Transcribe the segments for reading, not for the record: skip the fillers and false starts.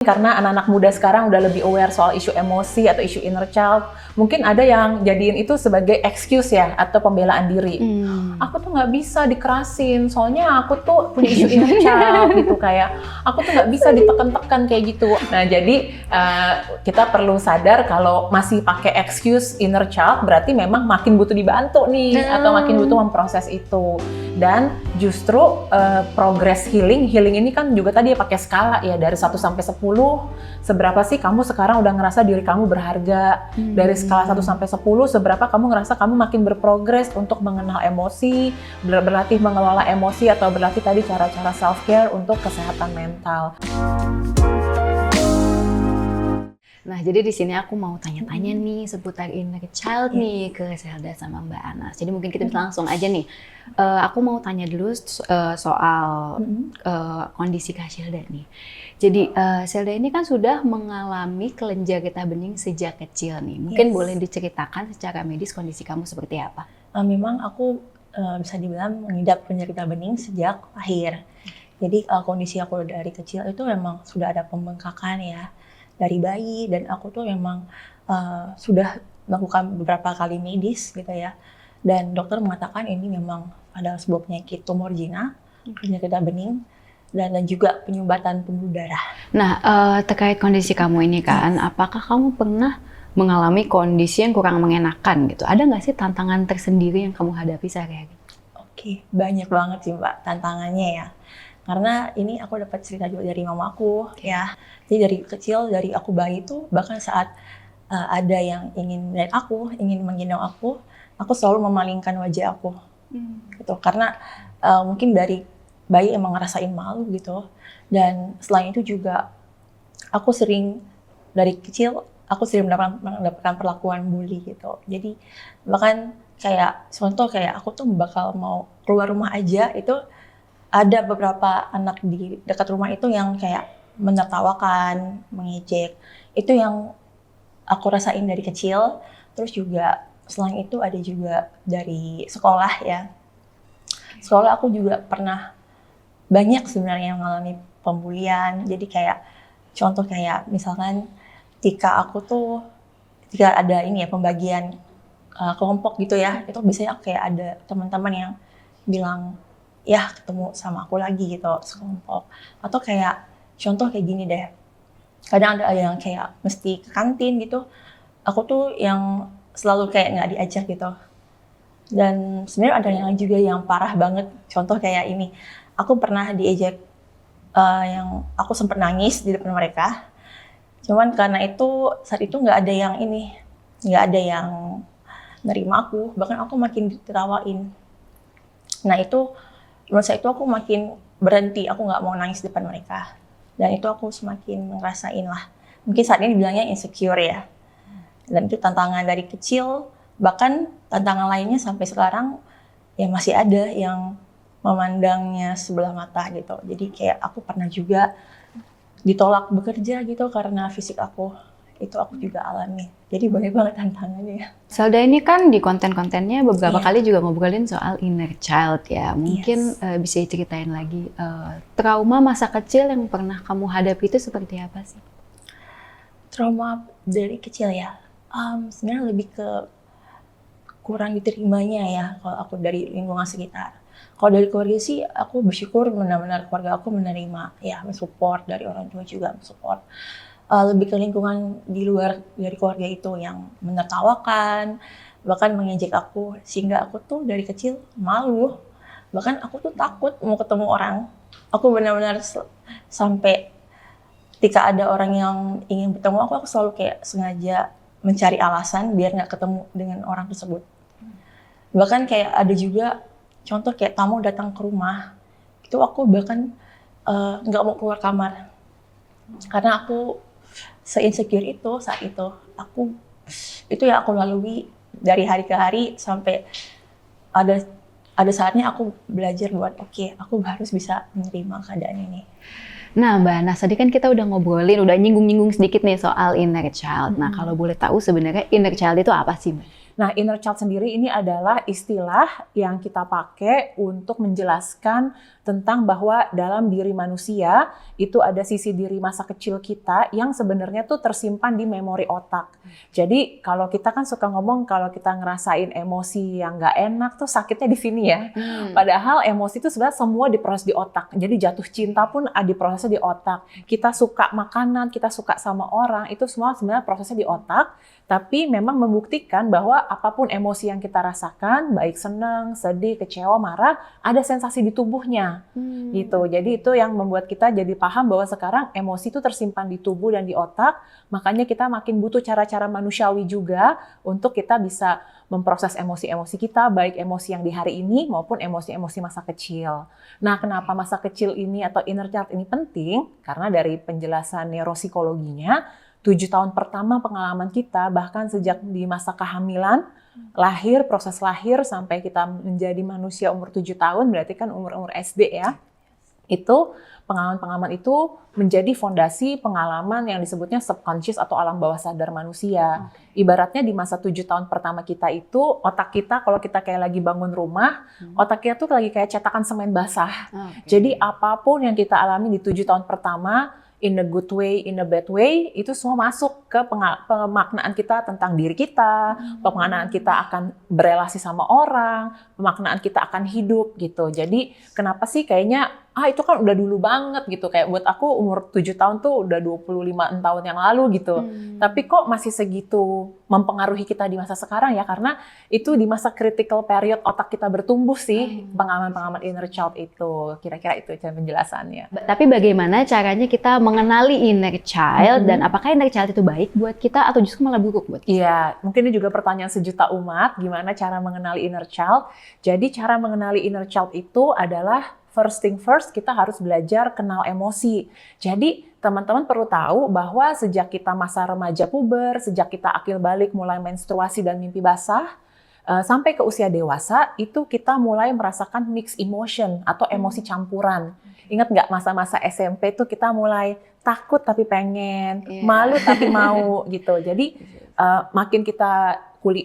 Karena anak-anak muda sekarang udah lebih aware soal isu emosi atau isu inner child, mungkin ada yang jadiin itu sebagai excuse ya, atau pembelaan diri. Aku tuh nggak bisa dikerasin, soalnya aku tuh punya isu inner child gitu, kayak aku tuh nggak bisa ditekan-tekan kayak gitu. Nah jadi kita perlu sadar kalau masih pakai excuse inner child, berarti memang makin butuh dibantu nih, atau makin butuh memproses itu. Dan justru progress healing ini kan juga tadi ya pakai skala ya, dari 1 sampai 10, seberapa sih kamu sekarang udah ngerasa diri kamu berharga. Dari skala 1 sampai 10, seberapa kamu ngerasa kamu makin berprogres untuk mengenal emosi, berlatih mengelola emosi, atau berlatih tadi cara-cara self-care untuk kesehatan mental. Nah, jadi di sini aku mau tanya-tanya nih seputar inner child nih ke Selda sama Mbak Anas. Jadi mungkin kita bisa langsung aja nih. Aku mau tanya dulu soal kondisi Kak Selda nih. Jadi Selda ini kan sudah mengalami kelenjar getah bening sejak kecil nih. Mungkin boleh diceritakan secara medis kondisi kamu seperti apa? Memang aku bisa dibilang mengidap kelenjar getah bening sejak lahir. Jadi kondisi aku dari kecil itu memang sudah ada pembengkakan ya. Dari bayi, dan aku tuh memang sudah melakukan beberapa kali medis gitu ya, dan dokter mengatakan ini memang adalah sebuah penyakit tumor jinak, kelenjar getah bening, dan juga penyumbatan pembuluh darah. Nah, terkait kondisi kamu ini kan, apakah kamu pernah mengalami kondisi yang kurang mengenakan gitu? Ada nggak sih tantangan tersendiri yang kamu hadapi sehari-hari? Oke, banyak banget sih Mbak tantangannya ya. Karena ini aku dapat cerita juga dari mamaku ya. Jadi dari kecil, dari aku bayi itu, bahkan saat ada yang ingin melihat aku, ingin menggendong aku selalu memalingkan wajah aku. Gitu. Karena mungkin dari bayi emang ngerasain malu gitu. Dan selain itu juga aku sering, dari kecil aku sering mendapatkan perlakuan bully gitu. Jadi bahkan kayak contoh kayak aku tuh bakal mau keluar rumah aja, itu ada beberapa anak di dekat rumah itu yang kayak menertawakan, mengejek. Itu yang aku rasain dari kecil. Terus juga selain itu ada juga dari sekolah ya. Sekolah aku juga pernah banyak sebenarnya yang mengalami pembulian. Jadi kayak contoh kayak misalkan ketika ada ini ya, pembagian kelompok gitu ya, itu biasanya kayak ada teman-teman yang bilang, ya ketemu sama aku lagi gitu sekelompok. Atau kayak contoh kayak gini deh, kadang ada yang kayak mesti ke kantin gitu, aku tuh yang selalu kayak nggak diajak gitu. Dan sebenarnya ada yang juga yang parah banget, contoh kayak ini, aku pernah diejek, yang aku sempat nangis di depan mereka. Cuman karena itu saat itu nggak ada yang nerima aku, bahkan aku makin ditawain. Nah itu menurut saya itu aku makin berhenti, aku nggak mau nangis di depan mereka. Dan itu aku semakin ngerasain lah. Mungkin saat ini bilangnya insecure ya. Dan itu tantangan dari kecil, bahkan tantangan lainnya sampai sekarang ya masih ada yang memandangnya sebelah mata gitu. Jadi kayak aku pernah juga ditolak bekerja gitu karena fisik aku. Itu aku juga alami. Jadi banyak banget tantangannya. Selda ini kan di konten-kontennya beberapa kali juga ngobrolin soal inner child ya. Mungkin bisa diceritain lagi trauma masa kecil yang pernah kamu hadapi itu seperti apa sih? Trauma dari kecil ya, sebenarnya lebih ke kurang diterimanya ya kalau aku dari lingkungan sekitar. Kalau dari keluarga sih aku bersyukur benar-benar keluarga aku menerima ya, mensupport, dari orang tua juga mensupport. Lebih ke lingkungan di luar dari keluarga itu yang menertawakan, bahkan mengejek aku, sehingga aku tuh dari kecil malu. Bahkan aku tuh takut mau ketemu orang. Aku benar-benar sampai ketika ada orang yang ingin bertemu aku selalu kayak sengaja mencari alasan biar nggak ketemu dengan orang tersebut. Bahkan kayak ada juga contoh kayak tamu datang ke rumah, itu aku bahkan nggak mau keluar kamar. Karena aku se-insecure itu saat itu. Itu yang aku lalui dari hari ke hari sampai ada saatnya aku belajar buat oke, aku harus bisa menerima keadaan ini. Nah Mbak Anas, tadi kan kita udah ngobrolin, udah nyinggung-nyinggung sedikit nih soal inner child. Nah kalau boleh tahu sebenarnya inner child itu apa sih Mbak? Nah, inner child sendiri ini adalah istilah yang kita pakai untuk menjelaskan tentang bahwa dalam diri manusia itu ada sisi diri masa kecil kita yang sebenarnya tuh tersimpan di memori otak. Jadi kalau kita kan suka ngomong kalau kita ngerasain emosi yang nggak enak tuh sakitnya di sini ya. Padahal emosi itu sebenarnya semua diproses di otak. Jadi jatuh cinta pun diprosesnya di otak. Kita suka makanan, kita suka sama orang, itu semua sebenarnya prosesnya di otak. Tapi memang membuktikan bahwa apapun emosi yang kita rasakan, baik senang, sedih, kecewa, marah, ada sensasi di tubuhnya. Gitu. Jadi itu yang membuat kita jadi paham bahwa sekarang emosi itu tersimpan di tubuh dan di otak, makanya kita makin butuh cara-cara manusiawi juga untuk kita bisa memproses emosi-emosi kita, baik emosi yang di hari ini maupun emosi-emosi masa kecil. Nah, kenapa masa kecil ini atau inner child ini penting? Karena dari penjelasan neuropsikologinya, 7 tahun pertama pengalaman kita, bahkan sejak di masa kehamilan, lahir, proses lahir, sampai kita menjadi manusia umur 7 tahun, berarti kan umur-umur SD ya, itu pengalaman-pengalaman itu menjadi fondasi pengalaman yang disebutnya subconscious atau alam bawah sadar manusia. Ibaratnya di masa 7 tahun pertama kita itu, otak kita kalau kita kayak lagi bangun rumah, otak kita tuh lagi kayak cetakan semen basah. Jadi apapun yang kita alami di 7 tahun pertama, in a good way, in a bad way, itu semua masuk ke pemaknaan kita tentang diri kita, pemaknaan kita akan berelasi sama orang, pemaknaan kita akan hidup gitu. Jadi kenapa sih kayaknya itu kan udah dulu banget gitu, kayak buat aku umur 7 tahun tuh udah 25 tahun yang lalu gitu. Tapi kok masih segitu mempengaruhi kita di masa sekarang ya, karena itu di masa critical period otak kita bertumbuh sih, pengalaman-pengalaman inner child itu. Kira-kira itu penjelasannya. Tapi bagaimana caranya kita mengenali inner child dan apakah inner child itu baik buat kita atau justru malah buruk buat kita? Iya, mungkin ini juga pertanyaan sejuta umat, gimana cara mengenali inner child. Jadi cara mengenali inner child itu adalah first thing first, kita harus belajar kenal emosi. Jadi teman-teman perlu tahu bahwa sejak kita masa remaja puber, sejak kita akil balik mulai menstruasi dan mimpi basah, sampai ke usia dewasa, itu kita mulai merasakan mixed emotion atau emosi campuran. Ingat nggak masa-masa SMP tuh kita mulai takut tapi pengen, malu tapi mau gitu. Jadi makin kita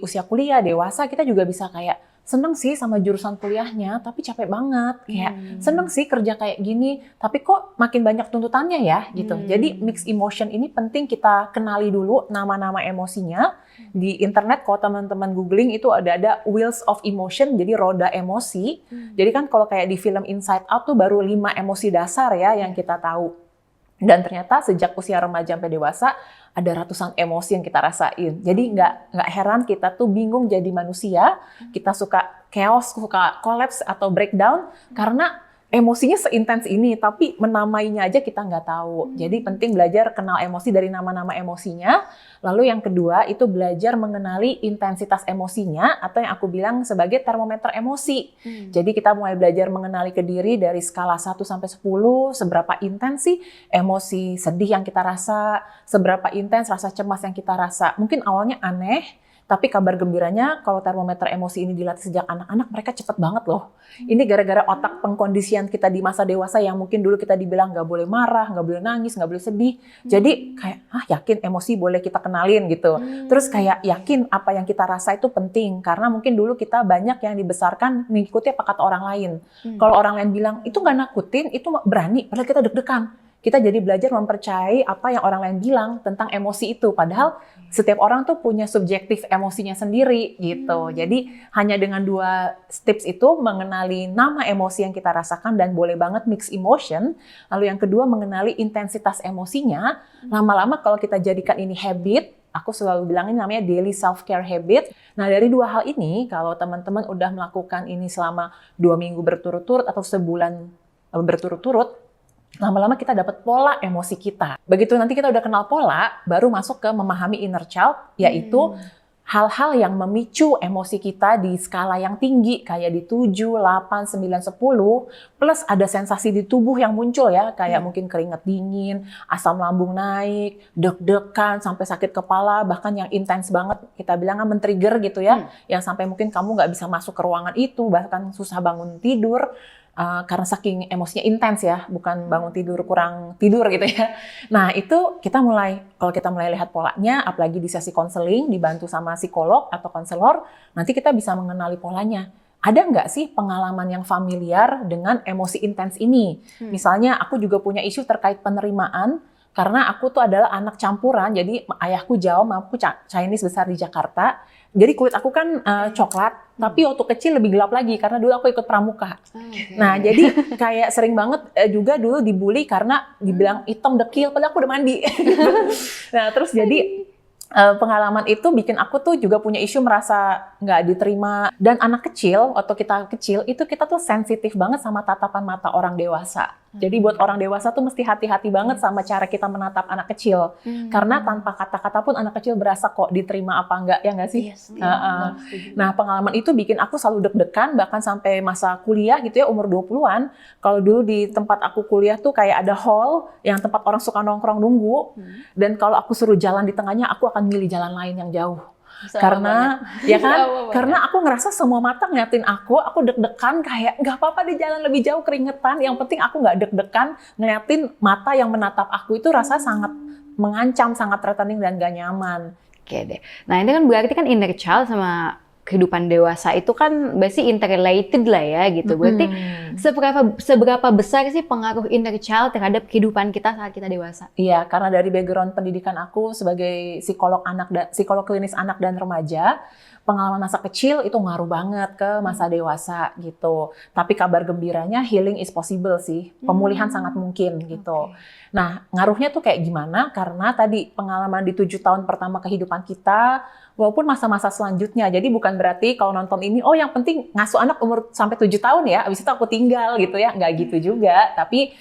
usia kuliah, dewasa, kita juga bisa kayak seneng sih sama jurusan kuliahnya, tapi capek banget. Kayak seneng sih kerja kayak gini, tapi kok makin banyak tuntutannya ya gitu. Jadi mixed emotion ini penting kita kenali dulu nama-nama emosinya. Di internet kalau teman-teman googling itu ada wheels of emotion, jadi roda emosi. Jadi kan kalau kayak di film Inside Out tuh baru 5 emosi dasar ya yang kita tahu. Dan ternyata sejak usia remaja sampai dewasa ada ratusan emosi yang kita rasain. Jadi nggak heran kita tuh bingung jadi manusia, kita suka chaos, suka collapse atau breakdown karena emosinya seintens ini, tapi menamainya aja kita nggak tahu. Jadi penting belajar kenal emosi dari nama-nama emosinya. Lalu yang kedua itu belajar mengenali intensitas emosinya atau yang aku bilang sebagai termometer emosi. Jadi kita mulai belajar mengenali ke diri dari skala 1 sampai 10, seberapa intens sih emosi sedih yang kita rasa, seberapa intens rasa cemas yang kita rasa. Mungkin awalnya aneh, tapi kabar gembiranya kalau termometer emosi ini dilatih sejak anak-anak, mereka cepet banget loh. Ini gara-gara otak pengkondisian kita di masa dewasa yang mungkin dulu kita dibilang nggak boleh marah, nggak boleh nangis, nggak boleh sedih. Jadi kayak, yakin emosi boleh kita kenalin gitu. Terus kayak yakin apa yang kita rasa itu penting. Karena mungkin dulu kita banyak yang dibesarkan mengikuti apa kata orang lain. Kalau orang lain bilang, itu nggak nakutin, itu berani, padahal kita deg-degan. Kita jadi belajar mempercayai apa yang orang lain bilang tentang emosi itu. Padahal setiap orang tuh punya subjektif emosinya sendiri gitu. Jadi hanya dengan 2 tips itu mengenali nama emosi yang kita rasakan dan boleh banget mix emotion. Lalu yang kedua mengenali intensitas emosinya. Lama-lama kalau kita jadikan ini habit, aku selalu bilangin namanya daily self-care habit. Nah dari 2 hal ini, kalau teman-teman udah melakukan ini selama 2 minggu berturut-turut atau sebulan berturut-turut, lama-lama kita dapat pola emosi kita. Begitu nanti kita udah kenal pola, baru masuk ke memahami inner child, yaitu hal-hal yang memicu emosi kita di skala yang tinggi, kayak di 7, 8, 9, 10, plus ada sensasi di tubuh yang muncul ya, kayak mungkin keringat dingin, asam lambung naik, deg-degan, sampai sakit kepala, bahkan yang intens banget, kita bilang men-trigger gitu ya, yang sampai mungkin kamu nggak bisa masuk ke ruangan itu, bahkan susah bangun tidur, karena saking emosinya intens ya, bukan bangun tidur kurang tidur gitu ya. Nah itu kalau kita mulai lihat polanya, apalagi di sesi konseling dibantu sama psikolog atau konselor, nanti kita bisa mengenali polanya. ada nggak sih pengalaman yang familiar dengan emosi intens ini? Misalnya aku juga punya isu terkait penerimaan, karena aku tuh adalah anak campuran, jadi ayahku Jawa, mamaku Chinese besar di Jakarta. Jadi kulit aku kan coklat, tapi waktu kecil lebih gelap lagi karena dulu aku ikut pramuka. Nah, jadi kayak sering banget juga dulu dibully karena dibilang hitam dekil, padahal aku udah mandi. Nah, terus jadi pengalaman itu bikin aku tuh juga punya isu merasa nggak diterima. Dan anak kecil, waktu kita kecil, itu kita tuh sensitif banget sama tatapan mata orang dewasa. Jadi buat orang dewasa tuh mesti hati-hati banget sama cara kita menatap anak kecil. Karena tanpa kata-kata pun anak kecil berasa kok diterima apa enggak, ya nggak sih? Yes, Nah, pengalaman itu bikin aku selalu deg-degan, bahkan sampai masa kuliah gitu ya, umur 20-an. Kalau dulu di tempat aku kuliah tuh kayak ada hall yang tempat orang suka nongkrong nunggu. Dan kalau aku suruh jalan di tengahnya, aku akan milih jalan lain yang jauh. Karena ya kan, karena aku ngerasa semua mata ngeliatin aku deg-degan kayak nggak apa-apa di jalan lebih jauh keringetan, yang penting aku nggak deg-degan ngeliatin mata yang menatap aku itu rasa sangat mengancam, sangat threatening dan gak nyaman. Oke deh. Nah ini kan berarti kan inner child sama kehidupan dewasa itu kan berarti interrelated lah ya gitu. Berarti seberapa besar sih pengaruh inner child terhadap kehidupan kita saat kita dewasa? Iya, karena dari background pendidikan aku sebagai psikolog klinis anak dan remaja, pengalaman masa kecil itu ngaruh banget ke masa dewasa gitu. Tapi kabar gembiranya healing is possible sih. Pemulihan sangat mungkin gitu. Nah, ngaruhnya tuh kayak gimana? Karena tadi pengalaman di 7 tahun pertama kehidupan kita, walaupun masa-masa selanjutnya. Jadi bukan berarti kalau nonton ini, oh yang penting ngasuh anak umur sampai 7 tahun ya, abis itu aku tinggal gitu ya. Nggak gitu juga. Tapi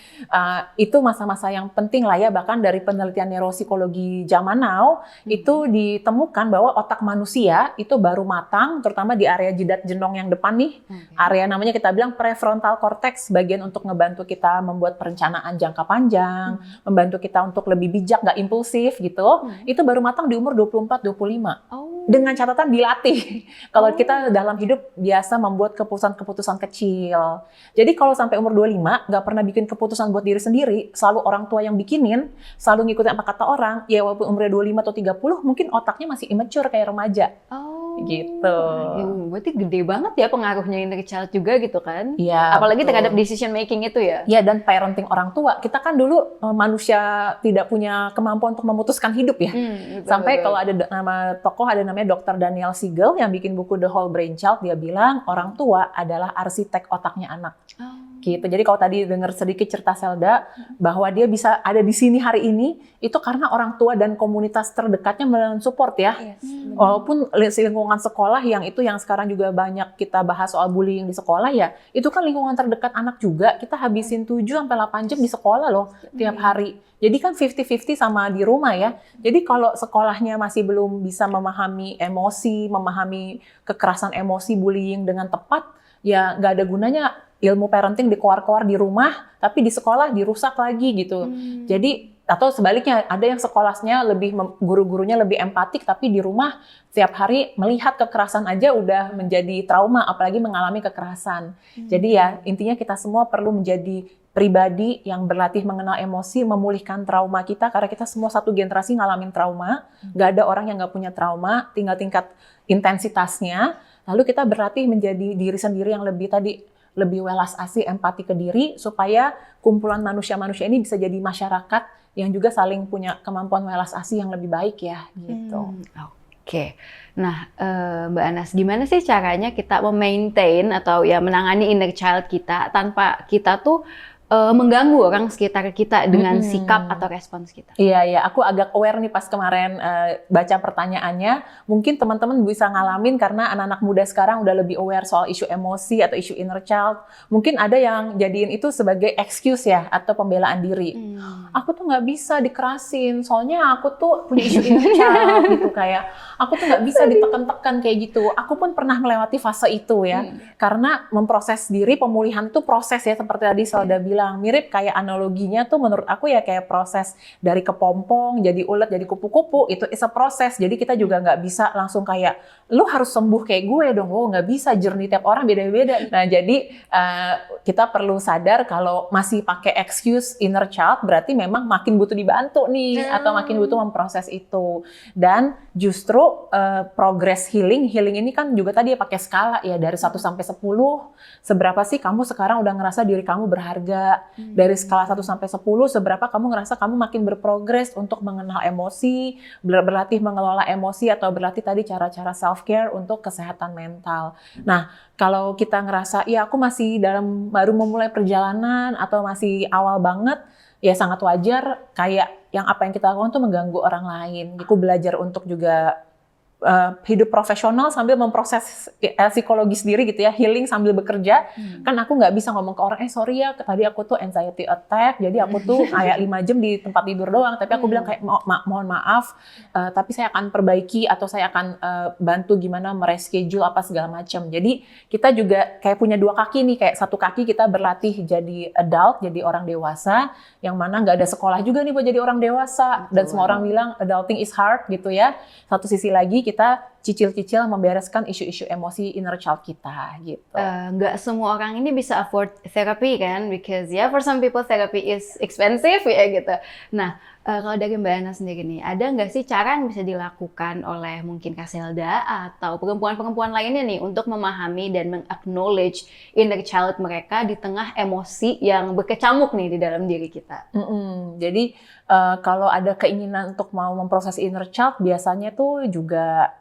itu masa-masa yang penting lah ya. Bahkan dari penelitian neuropsikologi zaman now, itu ditemukan bahwa otak manusia itu baru matang, terutama di area jidat jenong yang depan nih. Area namanya kita bilang prefrontal cortex, bagian untuk ngebantu kita membuat perencanaan jangka panjang, membantu kita untuk lebih bijak, nggak impulsif gitu. Itu baru matang di umur 24-25. Dengan catatan dilatih. Kalau kita dalam hidup biasa membuat keputusan-keputusan kecil. Jadi kalau sampai umur 25 nggak pernah bikin keputusan buat diri sendiri, selalu orang tua yang bikinin, selalu ngikutin apa kata orang, ya walaupun umurnya 25 atau 30, mungkin otaknya masih immature kayak remaja. Gitu. Berarti gede banget ya pengaruhnya inner child juga gitu kan? Iya. Apalagi terhadap decision making itu ya? Iya, dan parenting orang tua. Kita kan dulu manusia tidak punya kemampuan untuk memutuskan hidup ya. Sampai kalau ada nama tokoh, ada namanya Dr. Daniel Siegel yang bikin buku The Whole Brain Child, dia bilang orang tua adalah arsitek otaknya anak. Gitu. Jadi kalau tadi dengar sedikit cerita Selda bahwa dia bisa ada di sini hari ini, itu karena orang tua dan komunitas terdekatnya mensupport ya. Walaupun lingkungan sekolah yang sekarang juga banyak kita bahas soal bullying di sekolah ya, itu kan lingkungan terdekat anak juga. Kita habisin 7-8 jam di sekolah loh tiap hari. Jadi kan 50-50 sama di rumah ya. Jadi kalau sekolahnya masih belum bisa memahami emosi, memahami kekerasan emosi, bullying dengan tepat, ya nggak ada gunanya ilmu parenting dikoar-koar di rumah, tapi di sekolah dirusak lagi gitu. Jadi, atau sebaliknya, ada yang sekolahnya guru-gurunya lebih empatik, tapi di rumah setiap hari melihat kekerasan aja udah menjadi trauma, apalagi mengalami kekerasan. Jadi ya, intinya kita semua perlu menjadi pribadi yang berlatih mengenal emosi, memulihkan trauma kita, karena kita semua satu generasi ngalamin trauma, nggak ada orang yang nggak punya trauma, tinggal tingkat intensitasnya, lalu kita berlatih menjadi diri sendiri yang lebih welas asih, empati ke diri, supaya kumpulan manusia-manusia ini bisa jadi masyarakat yang juga saling punya kemampuan welas asih yang lebih baik ya, gitu. Oke. Nah, Mbak Anas, gimana sih caranya kita memaintain atau ya menangani inner child kita tanpa kita tuh mengganggu orang sekitar kita dengan sikap atau respons kita? Iya, aku agak aware nih pas kemarin baca pertanyaannya. Mungkin teman-teman bisa ngalamin karena anak-anak muda sekarang udah lebih aware soal isu emosi atau isu inner child. Mungkin ada yang jadiin itu sebagai excuse ya, atau pembelaan diri. Aku tuh nggak bisa dikerasin, soalnya aku tuh punya isu inner child gitu, kayak aku tuh nggak bisa ditekan-tekan kayak gitu. Aku pun pernah melewati fase itu ya. Karena memproses diri, pemulihan itu proses ya, seperti tadi Selda bilang. bilang mirip kayak analoginya tuh menurut aku ya kayak proses dari kepompong jadi ulet jadi kupu-kupu, itu is a proses. Jadi kita juga nggak bisa langsung kayak lu harus sembuh kayak gue dong. Oh, nggak bisa, journey tiap orang beda-beda. Nah, jadi kita perlu sadar kalau masih pakai excuse inner child berarti memang makin butuh dibantu nih atau makin butuh memproses itu. Dan justru progress healing ini kan juga tadi ya pakai skala ya dari 1 sampai 10. Seberapa sih kamu sekarang udah ngerasa diri kamu berharga? Dari skala 1 sampai 10, seberapa kamu ngerasa kamu makin berprogres untuk mengenal emosi, berlatih mengelola emosi atau berlatih tadi cara-cara self-care untuk kesehatan mental. Nah, kalau kita ngerasa, ya aku masih baru memulai perjalanan atau masih awal banget, ya sangat wajar kayak apa yang kita lakukan tuh mengganggu orang lain. Aku belajar untuk juga hidup profesional sambil memproses psikologis diri gitu ya, healing sambil bekerja. Kan aku nggak bisa ngomong ke orang, sorry ya tadi aku tuh anxiety attack, jadi aku tuh kayak 5 jam di tempat tidur doang. Tapi aku bilang kayak mohon maaf, tapi saya akan perbaiki atau saya akan bantu gimana mereschedule apa segala macam. Jadi kita juga kayak punya 2 kaki nih, kayak satu kaki kita berlatih jadi adult, jadi orang dewasa, yang mana nggak ada sekolah juga nih buat jadi orang dewasa. Dan semua orang bilang adulting is hard gitu ya. Satu sisi lagi kita cicil-cicil membereskan isu-isu emosi inner child kita gitu. Nggak semua orang ini bisa afford therapy kan, because for some people therapy is expensive ya gitu. Nah, kalau dari Mbak Ana sendiri nih, ada nggak sih cara yang bisa dilakukan oleh mungkin Kak Selda atau perempuan-perempuan lainnya nih untuk memahami dan meng-acknowledge inner child mereka di tengah emosi yang berkecamuk nih di dalam diri kita? Jadi kalau ada keinginan untuk mau memproses inner child, biasanya tuh juga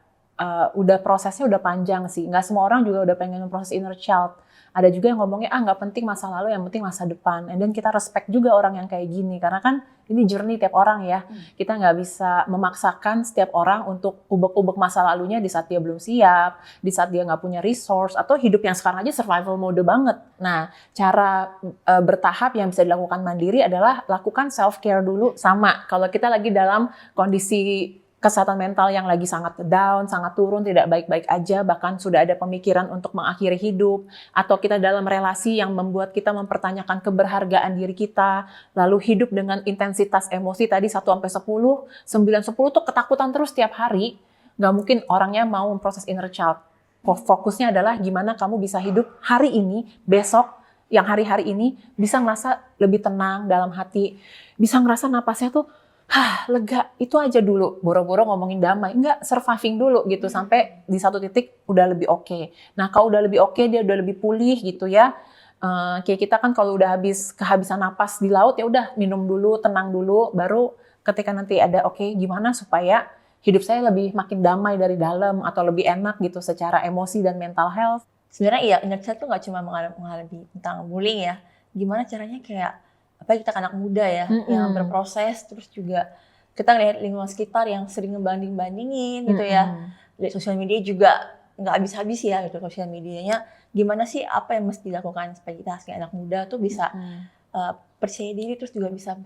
prosesnya udah panjang sih. Nggak semua orang juga udah pengen memproses inner child. Ada juga yang ngomongnya, nggak penting masa lalu, yang penting masa depan. And then kita respect juga orang yang kayak gini. Karena kan ini journey tiap orang ya. Kita nggak bisa memaksakan setiap orang untuk ubek-ubek masa lalunya di saat dia belum siap, di saat dia nggak punya resource, atau hidup yang sekarang aja survival mode banget. Nah, cara bertahap yang bisa dilakukan mandiri adalah lakukan self-care dulu. Sama, kalau kita lagi dalam kondisi kesehatan mental yang lagi sangat down, sangat turun, tidak baik-baik aja, bahkan sudah ada pemikiran untuk mengakhiri hidup, atau kita dalam relasi yang membuat kita mempertanyakan keberhargaan diri kita, lalu hidup dengan intensitas emosi tadi 1 sampai 10, 9, 10 tuh ketakutan terus tiap hari, nggak mungkin orangnya mau memproses inner child. Fokusnya adalah gimana kamu bisa hidup hari ini, besok, yang hari-hari ini bisa ngerasa lebih tenang dalam hati, bisa ngerasa napasnya tuh lega, itu aja dulu. Boro-boro ngomongin damai, enggak, surviving dulu gitu sampai di satu titik udah lebih oke. Nah, kalau udah lebih oke, dia udah lebih pulih gitu ya. Kayak kita kan kalau udah kehabisan napas di laut, ya udah minum dulu, tenang dulu, baru ketika nanti ada gimana supaya hidup saya lebih makin damai dari dalam atau lebih enak gitu secara emosi dan mental health. Sebenarnya inner child tuh nggak cuma mengalami tentang bullying ya. Gimana caranya kayak apalagi kita anak muda ya, yang berproses, terus juga kita ngelihat lingkungan sekitar yang sering ngebanding-bandingin gitu ya. Dari sosial media juga nggak habis-habis ya gitu sosial medianya. Gimana sih apa yang mesti dilakukan supaya kita sebagai anak muda tuh bisa percaya diri, terus juga bisa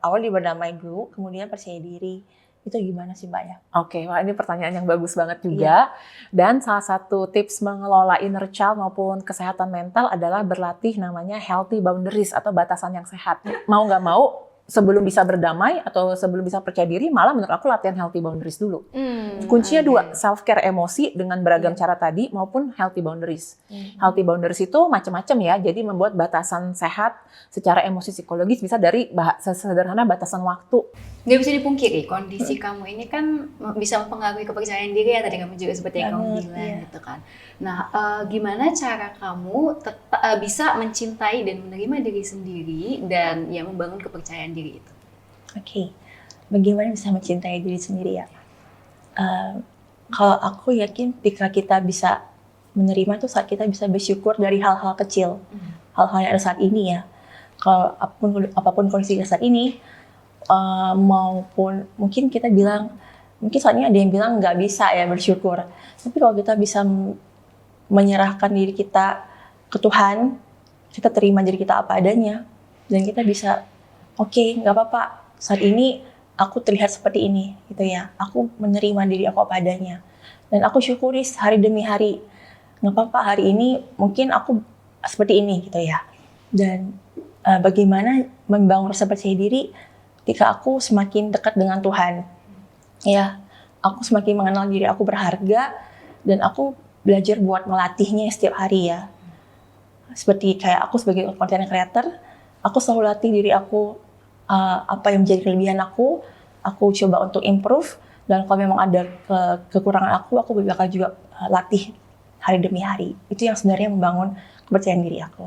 awal berdamai dulu, kemudian percaya diri. Itu gimana sih Mbak ya? Oke, wah ini pertanyaan yang bagus banget juga. Dan salah satu tips mengelola inner child maupun kesehatan mental adalah berlatih namanya healthy boundaries atau batasan yang sehat. Mau nggak mau, sebelum bisa berdamai atau sebelum bisa percaya diri, malah menurut aku latihan healthy boundaries dulu. Kuncinya 2, self-care emosi dengan beragam cara tadi maupun healthy boundaries. Healthy boundaries itu macam-macam ya, jadi membuat batasan sehat secara emosi psikologis bisa dari sederhana batasan waktu. Nggak bisa dipungkiri, kondisi kamu ini kan bisa mempengaruhi kepercayaan diri ya, tadi kamu juga seperti yang kamu bilang gitu kan. Nah, gimana cara kamu bisa mencintai dan menerima diri sendiri dan ya membangun kepercayaan diri itu? Oke, bagaimana bisa mencintai diri sendiri ya? Kalau aku yakin ketika kita bisa menerima tuh saat kita bisa bersyukur dari hal-hal kecil, hal-hal yang ada saat ini ya. Kalau apapun kondisi saat ini, maupun mungkin kita bilang, mungkin saat ini ada yang bilang nggak bisa ya bersyukur. Tapi kalau kita bisa menyerahkan diri kita ke Tuhan, kita terima diri kita apa adanya, dan kita bisa, nggak apa-apa, saat ini aku terlihat seperti ini, gitu ya. Aku menerima diri aku apa adanya, dan aku syukuri hari demi hari. Nggak apa-apa hari ini mungkin aku seperti ini, gitu ya. Dan bagaimana membangun rasa percaya diri ketika aku semakin dekat dengan Tuhan. Ya, aku semakin mengenal diri aku berharga dan aku belajar buat melatihnya setiap hari ya. Seperti kayak aku sebagai content creator, aku selalu latih diri aku apa yang menjadi kelebihan aku coba untuk improve, dan kalau memang ada kekurangan aku bakal juga latih hari demi hari. Itu yang sebenarnya membangun kepercayaan diri aku.